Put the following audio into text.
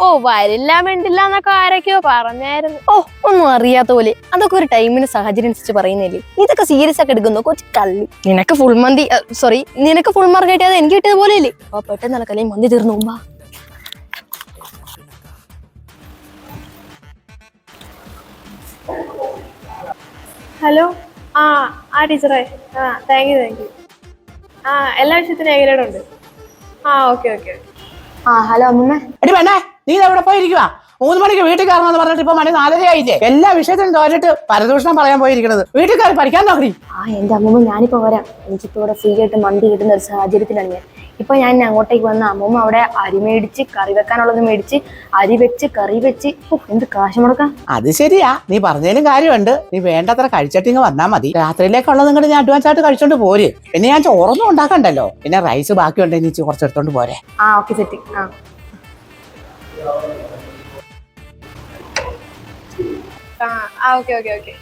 ഓ വരില്ല മിണ്ടില്ല എന്നൊക്കെ ആരൊക്കെയോ പറഞ്ഞായിരുന്നു. ഓ ഒന്നും അറിയാത്ത പോലെ. അതൊക്കെ ഒരു ടൈമിന് സാഹചര്യം അനുസരിച്ച് പറയുന്നില്ലേ. ഇതൊക്കെ സീരിയസ് ഒക്കെ എടുക്കുന്നു കൊച്ചു കള്ളി. നിനക്ക് ഫുൾ മാർക്ക് കിട്ടിയത് എനിക്ക് കിട്ടിയത് പോലെ അല്ലേ. അപ്പൊ പെട്ടെന്ന് നടക്കല്ലേ മന്തി തീർന്നു മുമ്പാ. ഹലോ ആ ടീച്ചറേ താങ്ക് യു എല്ലാ വിഷയത്തിനും എങ്ങനെയാണ് ഉണ്ട്. ഓക്കെ. ഹലോ അമ്മൂമ്മ. എടി വേണേ നീ എവിടെ പോയിരിക്കുവാ? 3 മണിക്ക് വീട്ടിൽ കയറണമെന്ന് പറഞ്ഞിട്ട് ഇപ്പൊ മണി 4:30 ആയില്ലേ? എല്ലാ വിഷയത്തിനും തോന്നിട്ട് പരദൂഷണം പറയാൻ പോയിരിക്കണത്. വീട്ടിൽ കയറി പഠിക്കാൻ നോക്കി. എന്റെ അമ്മൂമ്മ ഞാനിപ്പോ വരാം. എനിക്കിപ്പോ ഇവിടെ ഫ്രീ ആയിട്ട് മന്തി കിട്ടുന്ന ഒരു സാഹചര്യത്തിലാണ് ഞാൻ. ഇപ്പൊ ഞാൻ അങ്ങോട്ടേക്ക് വന്ന അമ്മൂമ്മ അവിടെ അരി മേടിച്ച് കറി വെക്കാനുള്ളത് മേടിച്ച് അരി വെച്ച് കറി വെച്ച് എന്ത് കാശ് മുടക്കാം. അത് ശരിയാ, നീ പറഞ്ഞതിലും കാര്യമുണ്ട്. നീ വേണ്ടത്ര കഴിച്ചിട്ടിങ്ങ് വന്നാ മതി. രാത്രിയിലേക്കുള്ളത് നിങ്ങൾ ഞാൻ അഡ്വാൻസ് ആയിട്ട് കഴിച്ചോണ്ട് പോര്. പിന്നെ ഞാൻ ചോറൊന്നും ഉണ്ടാക്കണ്ടല്ലോ. പിന്നെ റൈസ് ബാക്കി ഉണ്ടെങ്കിൽ നീ കുറച്ച് എടുത്തോണ്ട് പോരെ. Okay set. ഓക്കെ